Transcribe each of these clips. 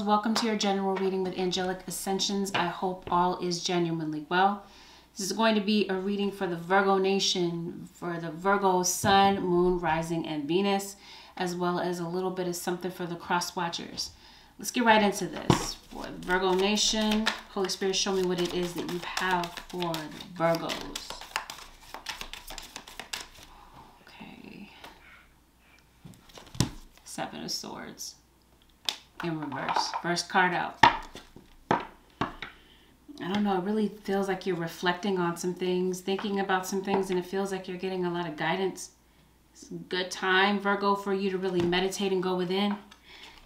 welcome to your general reading with Angelic Ascensions. I hope all is genuinely well. This is going to be a reading for the Virgo nation, for the Virgo sun, moon, rising, and Venus, as well as a little bit of something for the cross watchers. Let's get right into this. For the Virgo nation, Holy Spirit, show me what it is that you have for the Virgos. Okay. Seven of Swords. In reverse. First card out. I don't know. It really feels like you're reflecting on some things, thinking about some things, and it feels like you're getting a lot of guidance. It's a good time, Virgo, for you to really meditate and go within,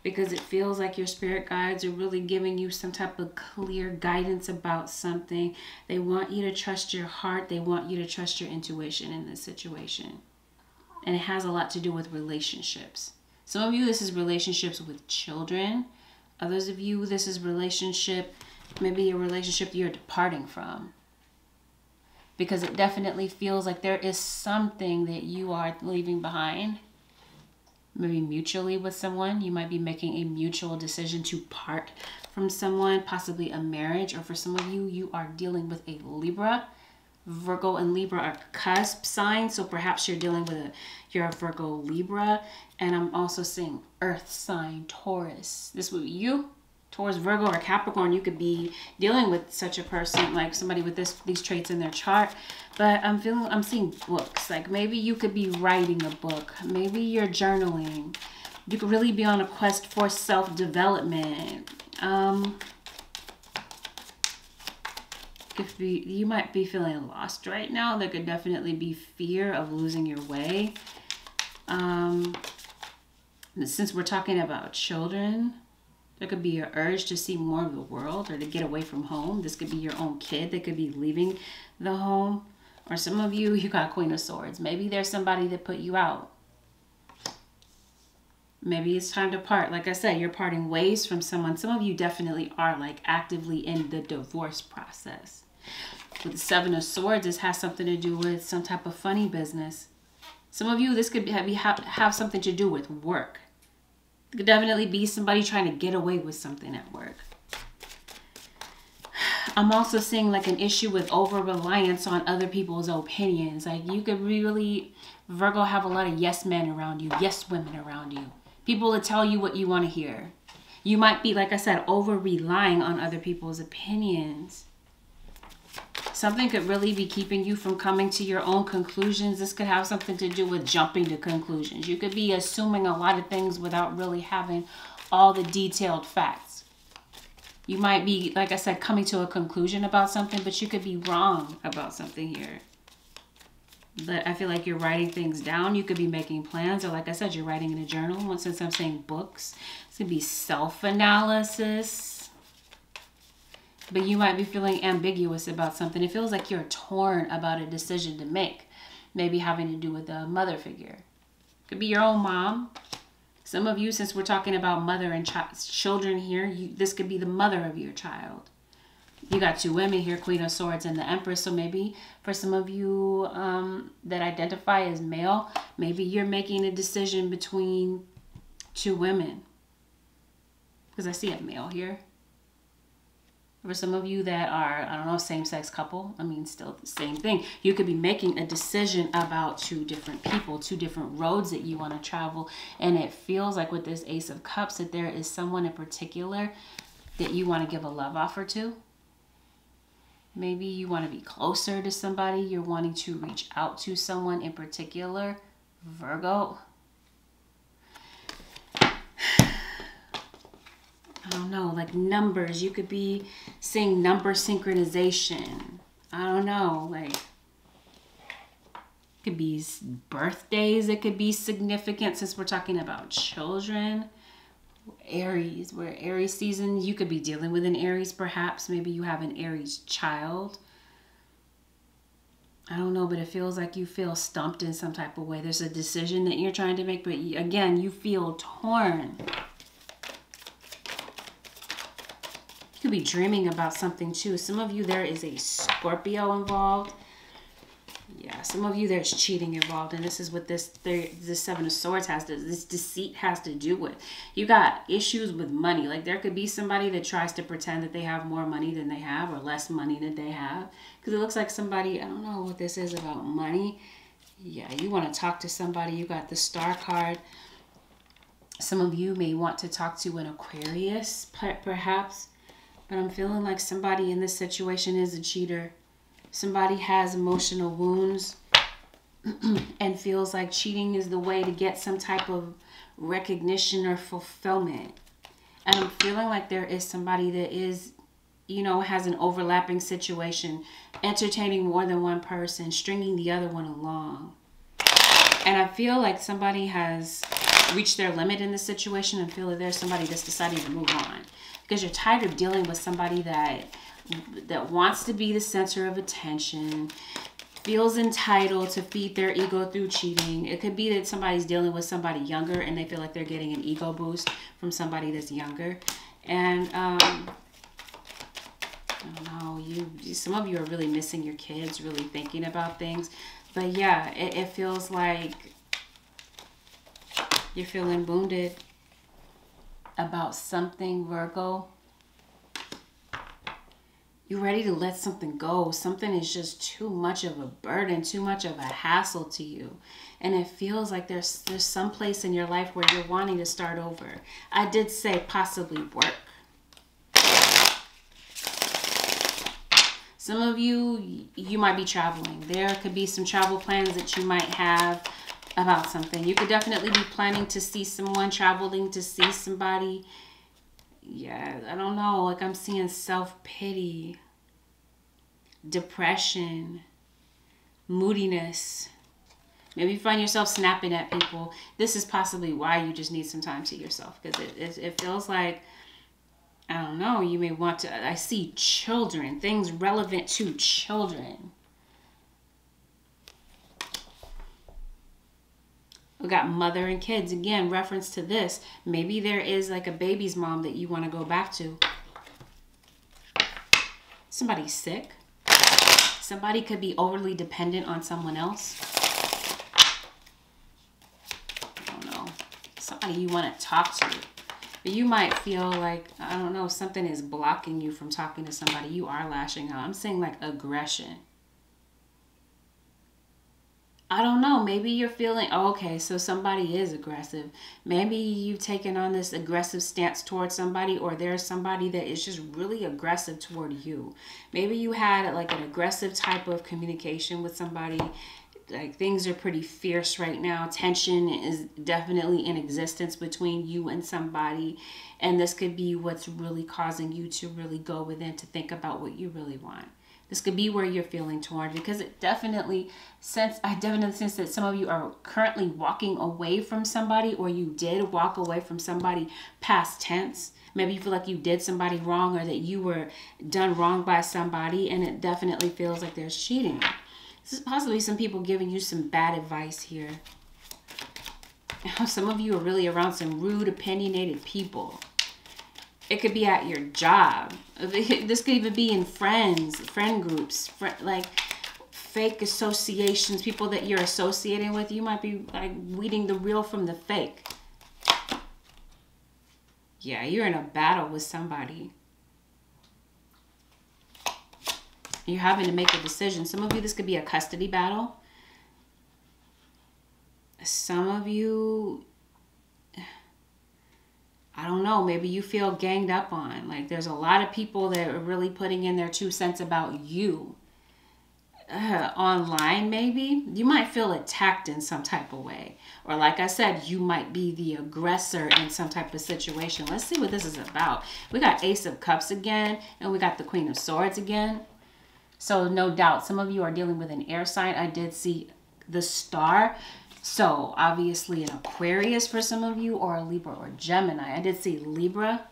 because it feels like your spirit guides are really giving you some type of clear guidance about something. They want you to trust your heart. They want you to trust your intuition in this situation. And it has a lot to do with relationships. Some of you, this is relationships with children. Others of you, this is relationship, maybe a relationship you're departing from. Because it definitely feels like there is something that you are leaving behind. Maybe mutually with someone. You might be making a mutual decision to part from someone, possibly a marriage. Or for some of you, you are dealing with a Libra. Virgo and Libra are cusp signs, so perhaps you're dealing with you're a Virgo Libra, and I'm also seeing Earth sign Taurus. This would be you, Taurus, Virgo, or Capricorn. You could be dealing with such a person, like somebody with these traits in their chart. But I'm seeing books. Like maybe you could be writing a book. Maybe you're journaling. You could really be on a quest for self-development. You might be feeling lost right now. There could definitely be fear of losing your way. Since we're talking about children, there could be an urge to see more of the world or to get away from home. This could be your own kid that could be leaving the home. Or some of you, you got Queen of Swords. Maybe there's somebody that put you out. Maybe it's time to part. Like I said, you're parting ways from someone. Some of you definitely are like actively in the divorce process. With the Seven of Swords, this has something to do with some type of funny business. Some of you, this could have something to do with work. It could definitely be somebody trying to get away with something at work. I'm also seeing like an issue with over-reliance on other people's opinions. Like you could really, Virgo, have a lot of yes men around you, yes women around you. People that tell you what you want to hear. You might be, like I said, over-relying on other people's opinions. Something could really be keeping you from coming to your own conclusions. This could have something to do with jumping to conclusions. You could be assuming a lot of things without really having all the detailed facts. You might be, like I said, coming to a conclusion about something, but you could be wrong about something here. But I feel like you're writing things down. You could be making plans, or like I said, you're writing in a journal. Since I'm saying books, it's going to be self-analysis. But you might be feeling ambiguous about something. It feels like you're torn about a decision to make. Maybe having to do with a mother figure. Could be your own mom. Some of you, since we're talking about mother and children here, this could be the mother of your child. You got two women here, Queen of Swords and the Empress. So maybe for some of you that identify as male, maybe you're making a decision between two women. Because I see a male here. For some of you that are, I don't know, same-sex couple, I mean, still the same thing. You could be making a decision about two different people, two different roads that you want to travel. And it feels like with this Ace of Cups that there is someone in particular that you want to give a love offer to. Maybe you want to be closer to somebody. You're wanting to reach out to someone in particular. Virgo. I don't know, like numbers. You could be seeing number synchronization. I don't know, like it could be birthdays. It could be significant since we're talking about children. Aries, we're Aries season. You could be dealing with an Aries perhaps. Maybe you have an Aries child. I don't know, but it feels like you feel stumped in some type of way. There's a decision that you're trying to make, but again, you feel torn. You could be dreaming about something too. Some of you, there is a Scorpio involved. Yeah, some of you, there's cheating involved, and this is what this Seven of Swords has to, this deceit has to do with. You got issues with money. Like, there could be somebody that tries to pretend that they have more money than they have, or less money than they have. Because it looks like somebody, I don't know what this is about money. Yeah, you want to talk to somebody. You got the Star card. Some of you may want to talk to an Aquarius, perhaps. But I'm feeling like somebody in this situation is a cheater. Somebody has emotional wounds and feels like cheating is the way to get some type of recognition or fulfillment. And I'm feeling like there is somebody that is, you know, has an overlapping situation, entertaining more than one person, stringing the other one along. And I feel like somebody has reached their limit in this situation and feel that there's somebody that's deciding to move on. Because you're tired of dealing with somebody that wants to be the center of attention, feels entitled to feed their ego through cheating. It could be that somebody's dealing with somebody younger and they feel like they're getting an ego boost from somebody that's younger. And I don't know, some of you are really missing your kids, really thinking about things. But yeah, it feels like you're feeling wounded about something, Virgo. You're ready to let something go. Something is just too much of a burden, too much of a hassle to you. And it feels like there's some place in your life where you're wanting to start over. I did say possibly work. Some of you, you might be traveling. There could be some travel plans that you might have about something. You could definitely be planning to see someone, traveling to see somebody. Yeah, I don't know. Like, I'm seeing self-pity, depression, moodiness. Maybe you find yourself snapping at people. This is possibly why you just need some time to yourself. Because it feels like, I don't know, you may want to, I see children, things relevant to children. We got mother and kids. Again, reference to this. Maybe there is like a baby's mom that you want to go back to. Somebody's sick. Somebody could be overly dependent on someone else. I don't know. Somebody you want to talk to. But you might feel like, I don't know, something is blocking you from talking to somebody. You are lashing out. I'm saying like aggression. I don't know. Maybe you're feeling, oh, okay, so somebody is aggressive. Maybe you've taken on this aggressive stance towards somebody, or there's somebody that is just really aggressive toward you. Maybe you had like an aggressive type of communication with somebody. Like, things are pretty fierce right now. Tension is definitely in existence between you and somebody. And this could be what's really causing you to really go within to think about what you really want. This could be where you're feeling torn, because I definitely sense that some of you are currently walking away from somebody, or you did walk away from somebody past tense. Maybe you feel like you did somebody wrong, or that you were done wrong by somebody, and it definitely feels like there's cheating. This is possibly some people giving you some bad advice here. Some of you are really around some rude, opinionated people. It could be at your job. This could even be in friend groups, like fake associations, people that you're associating with. You might be like weeding the real from the fake. Yeah, you're in a battle with somebody. You're having to make a decision. Some of you, this could be a custody battle. Some of you, I don't know, maybe you feel ganged up on. Like, there's a lot of people that are really putting in their 2 cents about you. Online, maybe. You might feel attacked in some type of way. Or like I said, you might be the aggressor in some type of situation. Let's see what this is about. We got Ace of Cups again, and we got the Queen of Swords again. So no doubt, some of you are dealing with an air sign. I did see the Star. So obviously an Aquarius for some of you, or a Libra or Gemini. I did see Libra.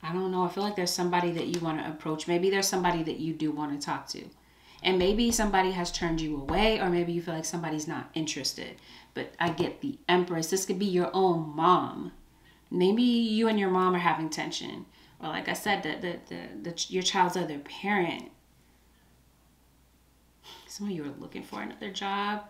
I don't know. I feel like there's somebody that you want to approach. Maybe there's somebody that you do want to talk to. And maybe somebody has turned you away, or maybe you feel like somebody's not interested. But I get the Empress. This could be your own mom. Maybe you and your mom are having tension. Or like I said, your child's other parent. Some of you are looking for another job.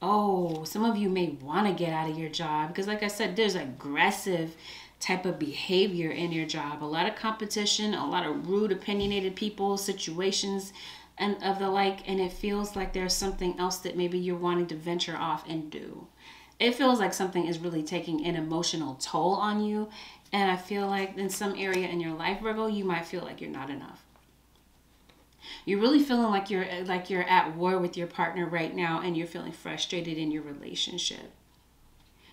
Oh, some of you may want to get out of your job because like I said, there's aggressive type of behavior in your job. A lot of competition, a lot of rude, opinionated people, situations, and of the like. And it feels like there's something else that maybe you're wanting to venture off and do. It feels like something is really taking an emotional toll on you. And I feel like in some area in your life, Virgo, you might feel like you're not enough. You're really feeling like you're at war with your partner right now, and you're feeling frustrated in your relationship.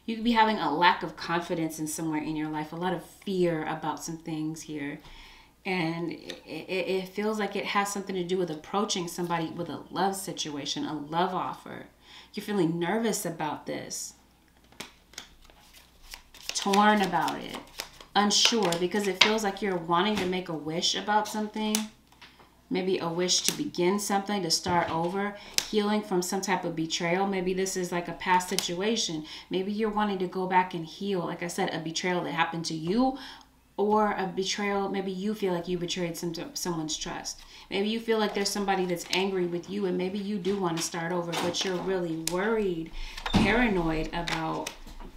You could be having a lack of confidence in somewhere in your life, a lot of fear about some things here. And it feels like it has something to do with approaching somebody with a love situation, a love offer. You're feeling nervous about this, torn about it, unsure, because it feels like you're wanting to make a wish about something. Maybe a wish to begin something, to start over, healing from some type of betrayal. Maybe this is like a past situation. Maybe you're wanting to go back and heal, like I said, a betrayal that happened to you, or a betrayal, maybe you feel like you betrayed someone's trust. Maybe you feel like there's somebody that's angry with you, and maybe you do want to start over, but you're really worried, paranoid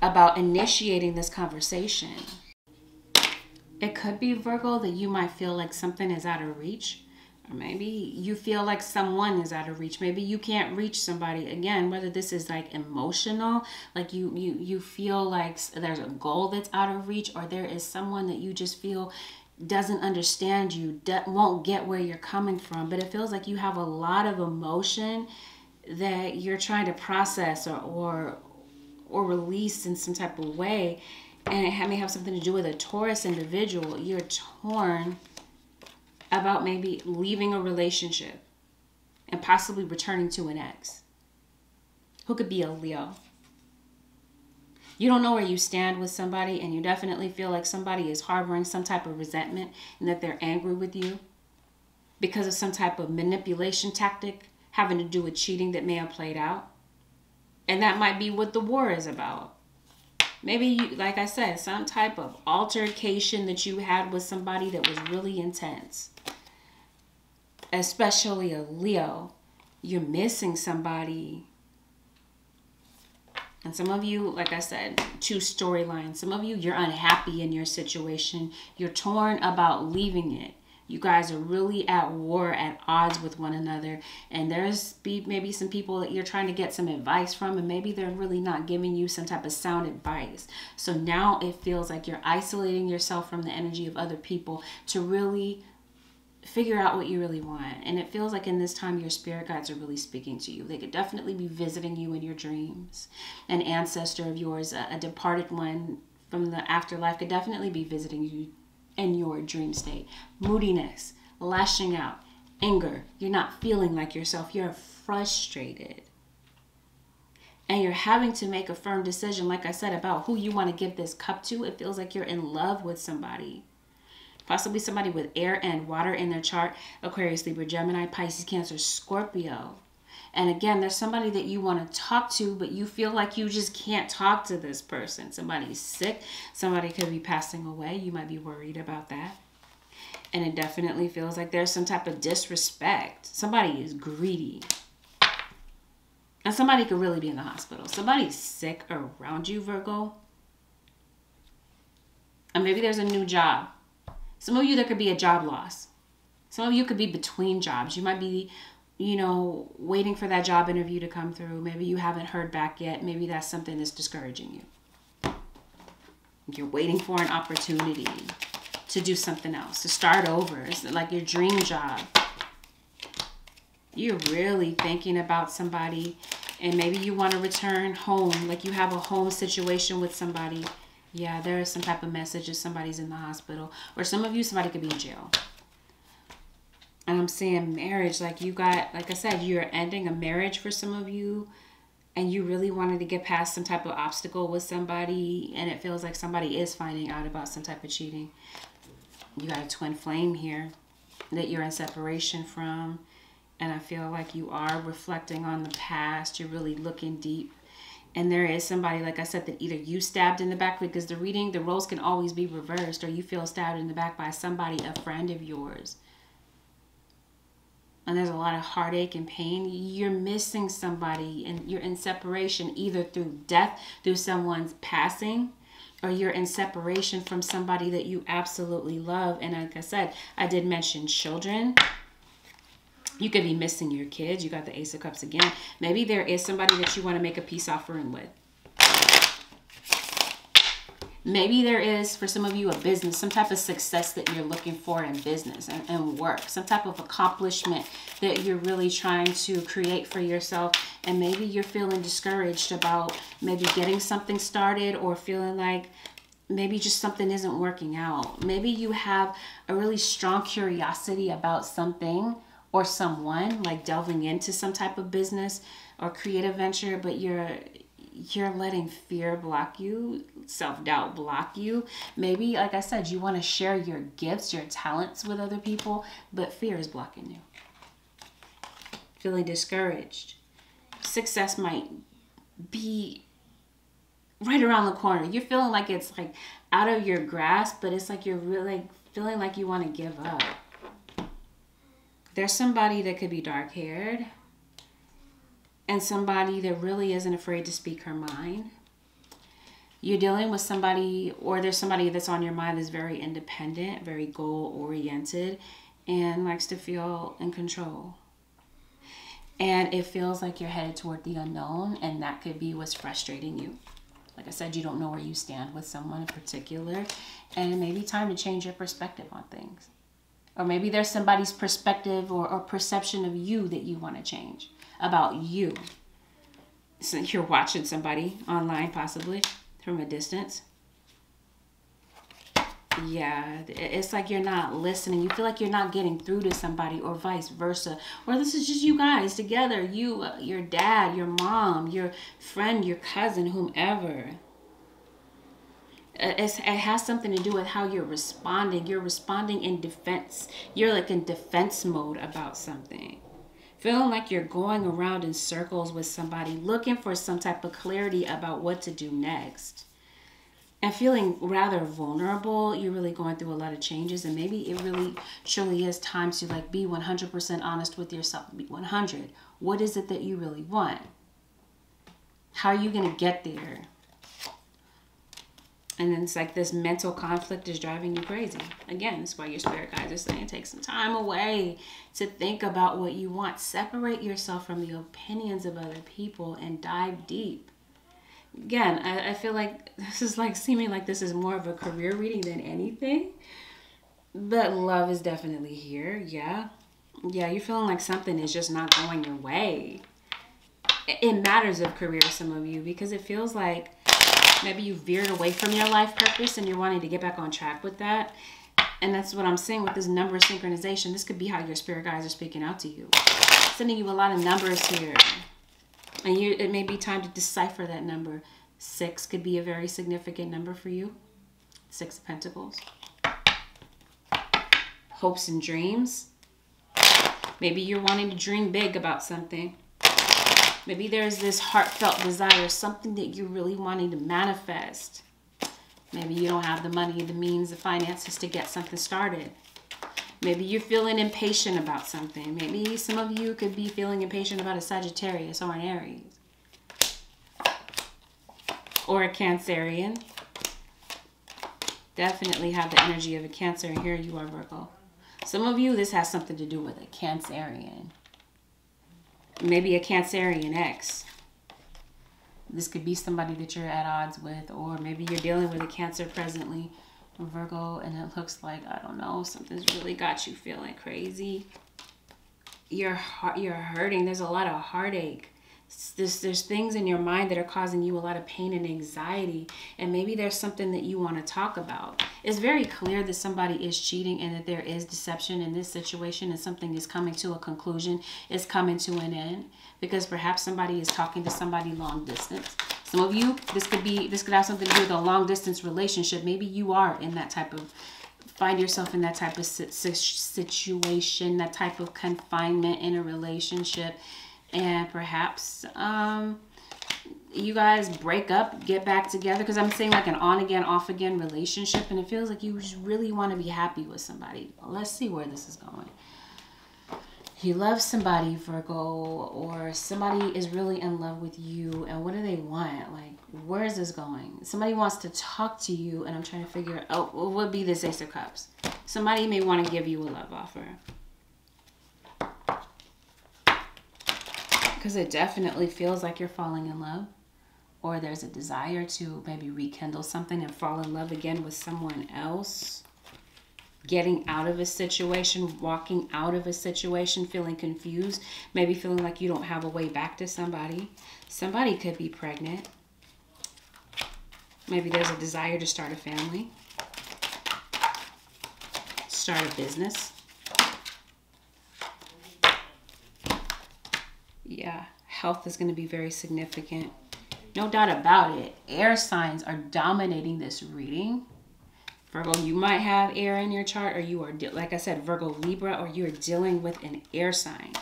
about initiating this conversation. It could be, Virgo, that you might feel like something is out of reach. Maybe you feel like someone is out of reach. Maybe you can't reach somebody. Again, whether this is like emotional, like you feel like there's a goal that's out of reach, or there is someone that you just feel doesn't understand you, won't get where you're coming from. But it feels like you have a lot of emotion that you're trying to process or release in some type of way. And it may have something to do with a Taurus individual. You're torn about maybe leaving a relationship and possibly returning to an ex, who could be a Leo. You don't know where you stand with somebody, and you definitely feel like somebody is harboring some type of resentment and that they're angry with you because of some type of manipulation tactic having to do with cheating that may have played out. And that might be what the war is about. Maybe, you, like I said, some type of altercation that you had with somebody that was really intense. Especially a Leo. You're missing somebody. And some of you, like I said, two storylines. Some of you, you're unhappy in your situation. You're torn about leaving it. You guys are really at war, at odds with one another. And there's maybe some people that you're trying to get some advice from, and maybe they're really not giving you some type of sound advice. So now it feels like you're isolating yourself from the energy of other people to really figure out what you really want. And it feels like in this time your spirit guides are really speaking to you. They could definitely be visiting you in your dreams. An ancestor of yours, a departed one from the afterlife, could definitely be visiting you in your dream state. Moodiness, lashing out, anger. You're not feeling like yourself. You're frustrated. And you're having to make a firm decision, like I said, about who you want to give this cup to. It feels like you're in love with somebody. Possibly somebody with air and water in their chart. Aquarius, Libra, Gemini, Pisces, Cancer, Scorpio. And again, there's somebody that you want to talk to, but you feel like you just can't talk to this person. Somebody's sick. Somebody could be passing away. You might be worried about that. And it definitely feels like there's some type of disrespect. Somebody is greedy. And somebody could really be in the hospital. Somebody's sick around you, Virgo. And maybe there's a new job. Some of you, there could be a job loss. Some of you could be between jobs. You might be, waiting for that job interview to come through. Maybe you haven't heard back yet. Maybe that's something that's discouraging you. You're waiting for an opportunity to do something else, to start over. It's like your dream job. You're really thinking about somebody, and maybe you want to return home, like you have a home situation with somebody. Yeah, there is some type of message that somebody's in the hospital. Or some of you, somebody could be in jail. And I'm seeing marriage, like you got, like I said, you're ending a marriage for some of you. And you really wanted to get past some type of obstacle with somebody. And it feels like somebody is finding out about some type of cheating. You got a twin flame here that you're in separation from. And I feel like you are reflecting on the past. You're really looking deep And there is somebody, like I said, that either you stabbed in the back, because the roles can always be reversed, or you feel stabbed in the back by somebody, a friend of yours. And there's a lot of heartache and pain. You're missing somebody, and you're in separation either through death, through someone's passing, or you're in separation from somebody that you absolutely love. And like I said, I did mention children. You could be missing your kids. You got the Ace of Cups again. Maybe there is somebody that you want to make a peace offering with. Maybe there is, for some of you, a business, some type of success that you're looking for in business and work. Some type of accomplishment that you're really trying to create for yourself. And maybe you're feeling discouraged about maybe getting something started, or feeling like maybe just something isn't working out. Maybe you have a really strong curiosity about something or someone, like delving into some type of business or creative venture, but you're letting fear block you, self-doubt block you. Maybe, like I said, you want to share your gifts, your talents with other people, but fear is blocking you. Feeling discouraged. Success might be right around the corner. You're feeling like it's like out of your grasp, but it's like you're really feeling like you want to give up. There's somebody that could be dark-haired, and somebody that really isn't afraid to speak her mind. You're dealing with somebody, or there's somebody that's on your mind that's very independent, very goal-oriented, and likes to feel in control. And it feels like you're headed toward the unknown, and that could be what's frustrating you. Like I said, you don't know where you stand with someone in particular, and it may be time to change your perspective on things. Or maybe there's somebody's perspective or perception of you that you want to change about you. So you're watching somebody online, possibly from a distance. Yeah, it's like you're not listening. You feel like you're not getting through to somebody, or vice versa. Or this is just you guys together. You, your dad, your mom, your friend, your cousin, whomever. It has something to do with how you're responding. You're responding in defense. You're like in defense mode about something. Feeling like you're going around in circles with somebody, looking for some type of clarity about what to do next. And feeling rather vulnerable. You're really going through a lot of changes, and maybe it really truly is time to like be 100% honest with yourself. Be 100. What is it that you really want? How are you going to get there? And then it's like this mental conflict is driving you crazy. Again, that's why your spirit guides are saying take some time away to think about what you want. Separate yourself from the opinions of other people and dive deep. Again, I feel like this is like seeming like this is more of a career reading than anything. But love is definitely here. Yeah. Yeah, you're feeling like something is just not going your way. In matters of career, some of you, because it feels like maybe you veered away from your life purpose and you're wanting to get back on track with that. And that's what I'm saying with this number synchronization. This could be how your spirit guides are speaking out to you. Sending you a lot of numbers here. And it may be time to decipher that number. 6 could be a very significant number for you. 6 of Pentacles. Hopes and dreams. Maybe you're wanting to dream big about something. Maybe there's this heartfelt desire, something that you're really wanting to manifest. Maybe you don't have the money, the means, the finances to get something started. Maybe you're feeling impatient about something. Maybe some of you could be feeling impatient about a Sagittarius or an Aries. Or a Cancerian. Definitely have the energy of a Cancer, and here you are, Virgo. Some of you, this has something to do with a Cancerian. Maybe a Cancerian ex. This could be somebody that you're at odds with, or maybe you're dealing with a Cancer presently, Virgo, and it looks like, I don't know, something's really got you feeling crazy. You're hurting. There's a lot of heartache. There's things in your mind that are causing you a lot of pain and anxiety, and maybe there's something that you want to talk about. It's very clear that somebody is cheating and that there is deception in this situation, and something is coming to a conclusion, is coming to an end, because perhaps somebody is talking to somebody long distance. Some of you, this could have something to do with a long distance relationship. Maybe you are in that type of, find yourself in that type of situation, that type of confinement in a relationship. And perhaps you guys break up, get back together, because I'm saying like an on again, off again relationship, and it feels like you just really want to be happy with somebody. Let's see where this is going. You love somebody, Virgo, or somebody is really in love with you, and what do they want? Like, where is this going? Somebody wants to talk to you, and I'm trying to figure out, what would be this Ace of Cups? Somebody may want to give you a love offer. Because it definitely feels like you're falling in love. Or there's a desire to maybe rekindle something and fall in love again with someone else. Getting out of a situation, walking out of a situation, feeling confused. Maybe feeling like you don't have a way back to somebody. Somebody could be pregnant. Maybe there's a desire to start a family. Start a business. Yeah, health is going to be very significant. No doubt about it. Air signs are dominating this reading. Virgo, you might have air in your chart, or you are, like I said, Virgo, Libra, or you are dealing with an air sign.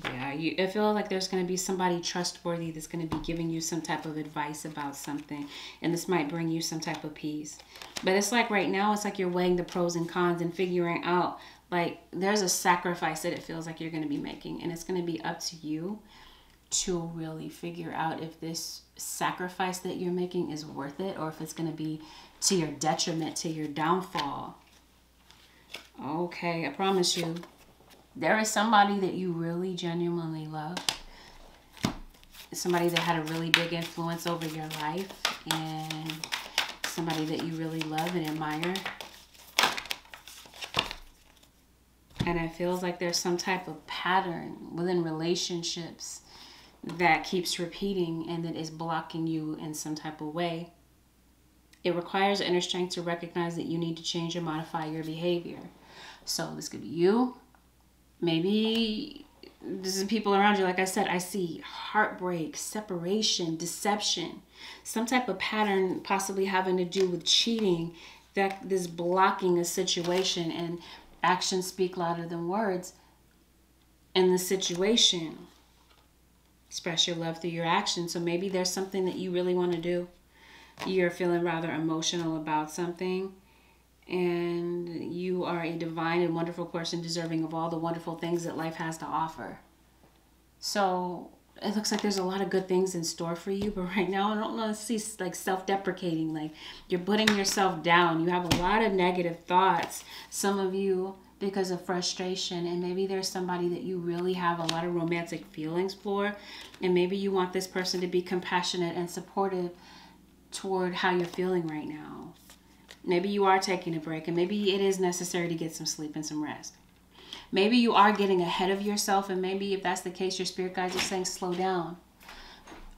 Yeah, I feel like there's going to be somebody trustworthy that's going to be giving you some type of advice about something. And this might bring you some type of peace. But it's like right now, it's like you're weighing the pros and cons and figuring out, like, there's a sacrifice that it feels like you're going to be making. And it's going to be up to you to really figure out if this sacrifice that you're making is worth it, or if it's going to be to your detriment, to your downfall. Okay, I promise you, there is somebody that you really genuinely love. Somebody that had a really big influence over your life, and somebody that you really love and admire. And it feels like there's some type of pattern within relationships that keeps repeating and that is blocking you in some type of way. It requires inner strength to recognize that you need to change or modify your behavior. So this could be you. Maybe this is people around you. Like I said, I see heartbreak, separation, deception, some type of pattern possibly having to do with cheating, that this blocking a situation, and actions speak louder than words in the situation. Express your love through your actions. So maybe there's something that you really want to do. You're feeling rather emotional about something, and you are a divine and wonderful person deserving of all the wonderful things that life has to offer. So it looks like there's a lot of good things in store for you, but right now I don't want to see like self-deprecating, like you're putting yourself down. You have a lot of negative thoughts, some of you, because of frustration, and maybe there's somebody that you really have a lot of romantic feelings for, and maybe you want this person to be compassionate and supportive toward how you're feeling right now. Maybe you are taking a break, and maybe it is necessary to get some sleep and some rest. Maybe you are getting ahead of yourself, and maybe if that's the case, your spirit guides are saying slow down.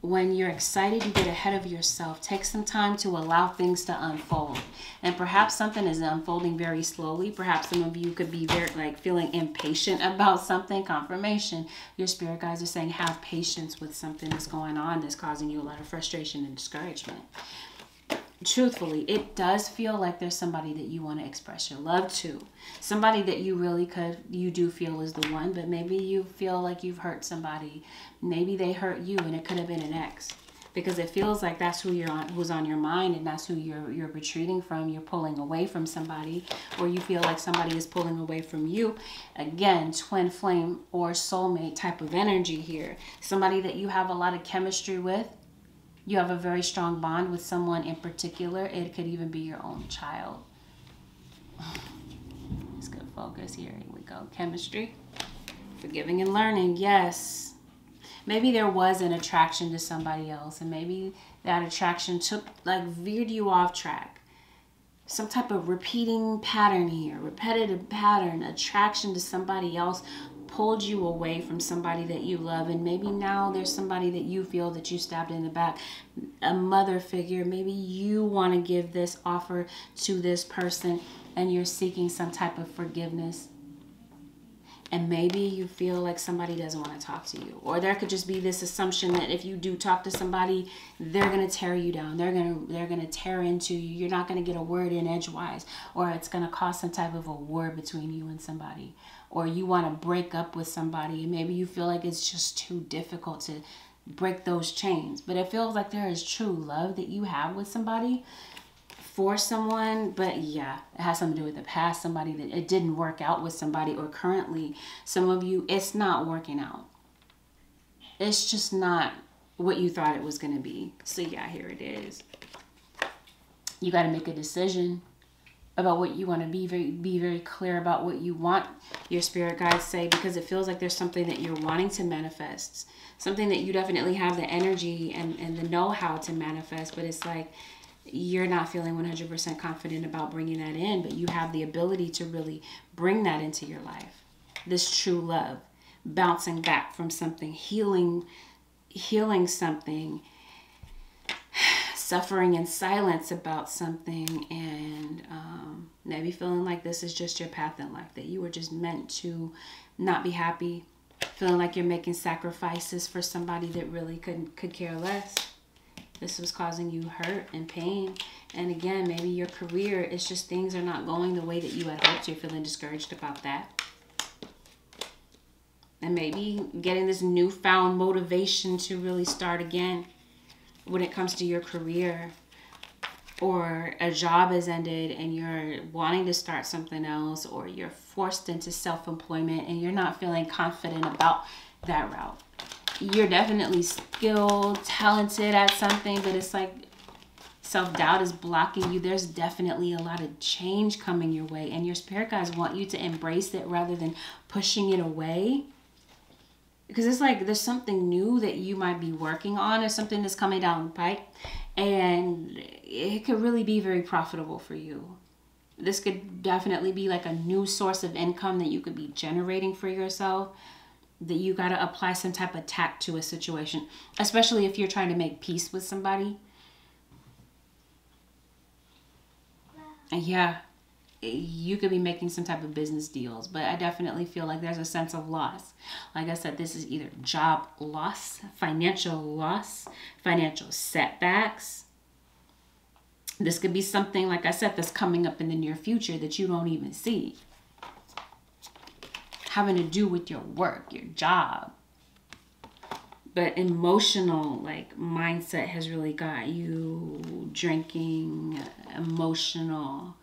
When you're excited, you get ahead of yourself. Take some time to allow things to unfold. And perhaps something is unfolding very slowly. Perhaps some of you could be very feeling impatient about something. Confirmation. Your spirit guides are saying have patience with something that's going on that's causing you a lot of frustration and discouragement. Truthfully, it does feel like there's somebody that you want to express your love to. Somebody that you do feel is the one, but maybe you feel like you've hurt somebody. Maybe they hurt you, and it could have been an ex. Because it feels like that's who's on your mind, and that's who you're retreating from. You're pulling away from somebody, or you feel like somebody is pulling away from you. Again, twin flame or soulmate type of energy here. Somebody that you have a lot of chemistry with. You have a very strong bond with someone in particular. It could even be your own child. Let's go focus here. Here we go. Chemistry. Forgiving and learning. Yes. Maybe there was an attraction to somebody else, and maybe that attraction veered you off track. Some type of repeating pattern here. Repetitive pattern. Attraction to somebody else pulled you away from somebody that you love, and maybe now there's somebody that you feel that you stabbed in the back, a mother figure. Maybe you want to give this offer to this person, and you're seeking some type of forgiveness. And maybe you feel like somebody doesn't want to talk to you. Or there could just be this assumption that if you do talk to somebody, they're going to tear you down. They're going to tear into you. You're not going to get a word in edgewise. Or it's going to cause some type of a war between you and somebody. Or you want to break up with somebody. And maybe you feel like it's just too difficult to break those chains. But it feels like there is true love that you have with somebody, for someone. But yeah, it has something to do with the past, somebody that it didn't work out with somebody, or currently some of you, it's not working out. It's just not what you thought it was going to be. So yeah, here it is. You got to make a decision about what you want to be very clear about what you want your spirit guides say, because it feels like there's something that you're wanting to manifest, something that you definitely have the energy and the know-how to manifest, but it's like you're not feeling 100% confident about bringing that in, but you have the ability to really bring that into your life. This true love, bouncing back from something, healing something, suffering in silence about something, and maybe feeling like this is just your path in life, that you were just meant to not be happy, feeling like you're making sacrifices for somebody that really could care less. This was causing you hurt and pain. And again, maybe your career, it's just things are not going the way that you had hoped. You're feeling discouraged about that. And maybe getting this newfound motivation to really start again when it comes to your career. Or a job has ended and you're wanting to start something else, or you're forced into self-employment and you're not feeling confident about that route. You're definitely skilled, talented at something, but it's like self-doubt is blocking you. There's definitely a lot of change coming your way, and your spirit guides want you to embrace it rather than pushing it away. Because it's like there's something new that you might be working on, or something that's coming down the pipe, and it could really be very profitable for you. This could definitely be like a new source of income that you could be generating for yourself, that you got to apply some type of tact to a situation, especially if you're trying to make peace with somebody. And yeah, you could be making some type of business deals, but I definitely feel like there's a sense of loss. Like I said, this is either job loss, financial setbacks. This could be something, like I said, that's coming up in the near future that you don't even see, having to do with your work, your job. But emotional, like, mindset has really got you drinking, emotional.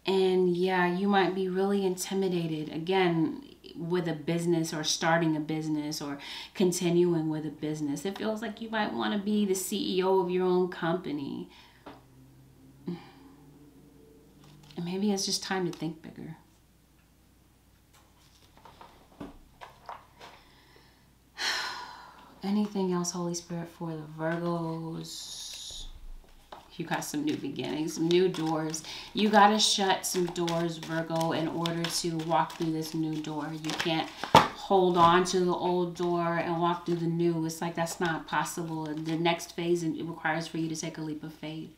And yeah, you might be really intimidated, again, with a business, or starting a business, or continuing with a business. It feels like you might want to be the CEO of your own company. And maybe it's just time to think bigger. Anything else, Holy Spirit, for the Virgos? You got some new beginnings, some new doors. You got to shut some doors, Virgo, in order to walk through this new door. You can't hold on to the old door and walk through the new. It's like that's not possible. The next phase, it requires for you to take a leap of faith.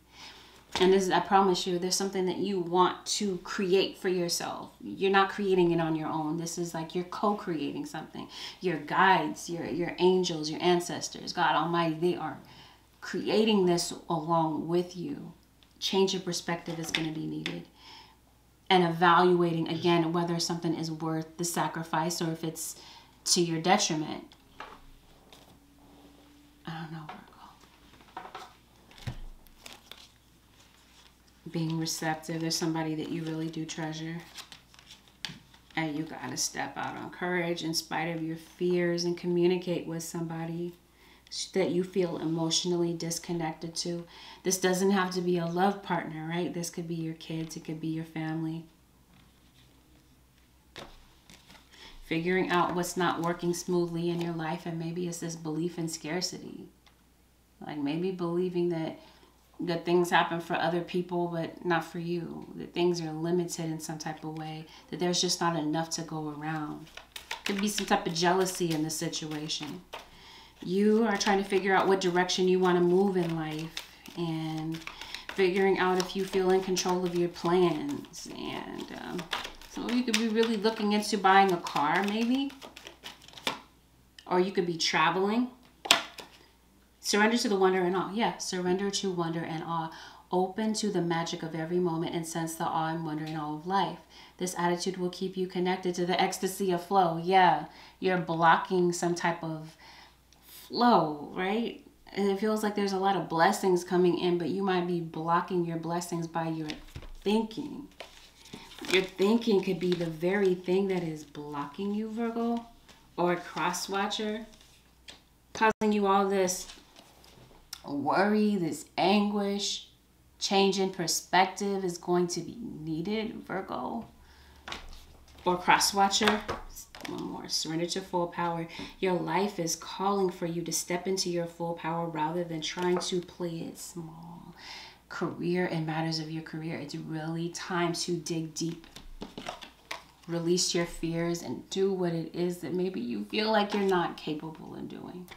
And this is, I promise you, there's something that you want to create for yourself. You're not creating it on your own. This is like you're co-creating something. Your guides, your angels, your ancestors, God Almighty, they are creating this along with you. Change of perspective is going to be needed. And evaluating, again, whether something is worth the sacrifice or if it's to your detriment. I don't know, Virgo. Being receptive. There's somebody that you really do treasure. And you got to step out on courage in spite of your fears and communicate with somebody that you feel emotionally disconnected to. This doesn't have to be a love partner, right? This could be your kids. It could be your family. Figuring out what's not working smoothly in your life, and maybe it's this belief in scarcity. Like maybe believing that good things happen for other people, but not for you. That things are limited in some type of way. That there's just not enough to go around. Could be some type of jealousy in the situation. You are trying to figure out what direction you want to move in life, and figuring out if you feel in control of your plans, and Some of you could be really looking into buying a car, maybe. Or you could be traveling. Surrender to the wonder and awe. Yeah, surrender to wonder and awe. Open to the magic of every moment and sense the awe and wonder and awe of life. This attitude will keep you connected to the ecstasy of flow. Yeah, you're blocking some type of flow, right? And it feels like there's a lot of blessings coming in, but you might be blocking your blessings by your thinking. Your thinking could be the very thing that is blocking you, Virgo, or a cross-watcher, causing you all this worry, this anguish. Change in perspective is going to be needed, Virgo. Or cross-watcher. One more. Surrender to full power. Your life is calling for you to step into your full power rather than trying to play it small. Career and matters of your career. It's really time to dig deep. Release your fears and do what it is that maybe you feel like you're not capable of doing.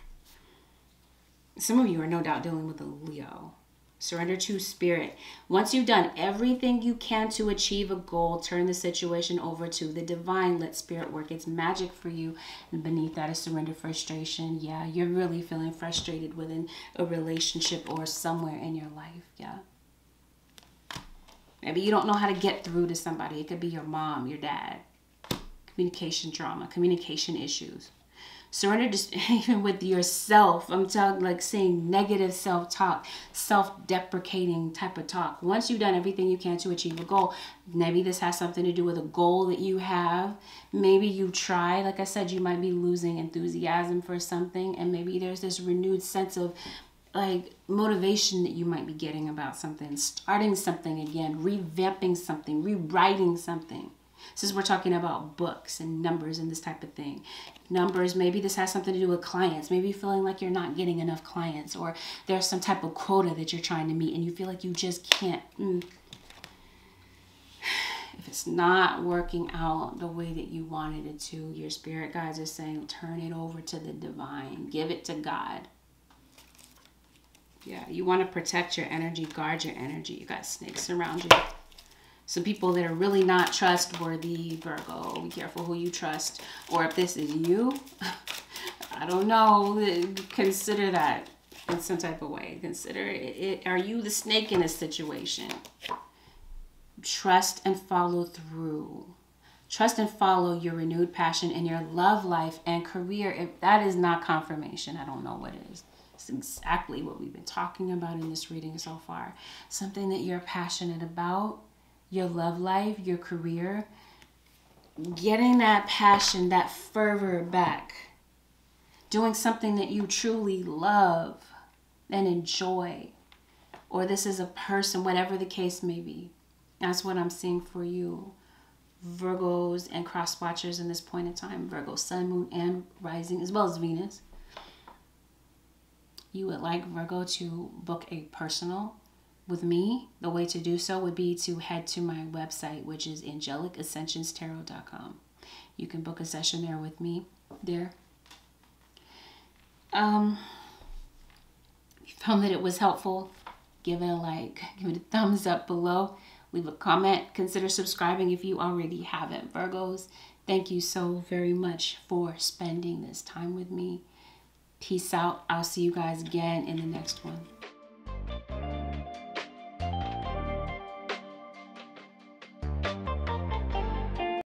Some of you are no doubt dealing with a Leo. Surrender to spirit. Once you've done everything you can to achieve a goal, turn the situation over to the divine. Let spirit work its magic for you. And beneath that is surrender frustration. Yeah, you're really feeling frustrated within a relationship or somewhere in your life. Yeah. Maybe you don't know how to get through to somebody. It could be your mom, your dad. Communication trauma, communication issues. Surrender just even with yourself. I'm talking like saying negative self-talk, self-deprecating type of talk. Once you've done everything you can to achieve a goal, maybe this has something to do with a goal that you have. Maybe you try, like I said, you might be losing enthusiasm for something, and maybe there's this renewed sense of like motivation that you might be getting about something, starting something again, revamping something, rewriting something. Since we're talking about books and numbers and this type of thing. Numbers, maybe this has something to do with clients. Maybe feeling like you're not getting enough clients, or there's some type of quota that you're trying to meet and you feel like you just can't. If it's not working out the way that you wanted it to, your spirit guides are saying, turn it over to the divine. Give it to God. Yeah, you want to protect your energy, guard your energy. You got snakes around you. Some people that are really not trustworthy, Virgo. Be careful who you trust. Or if this is you, I don't know. Consider that in some type of way. Consider it. Are you the snake in a situation? Trust and follow through. Trust and follow your renewed passion in your love life and career. If that is not confirmation, I don't know what is. It's exactly what we've been talking about in this reading so far. Something that you're passionate about. Your love life, your career, getting that passion, that fervor back, doing something that you truly love and enjoy, or this is a person, whatever the case may be. That's what I'm seeing for you, Virgos and cross watchers in this point in time, Virgo, sun, moon, and rising, as well as Venus. You would like Virgo to book a personal with me. The way to do so would be to head to my website, which is AngelicAscensionsTarot.com. You can book a session there with me there. If you found that it was helpful, give it a like, give it a thumbs up below, leave a comment, consider subscribing if you already haven't. Virgos, thank you so very much for spending this time with me. Peace out. I'll see you guys again in the next one.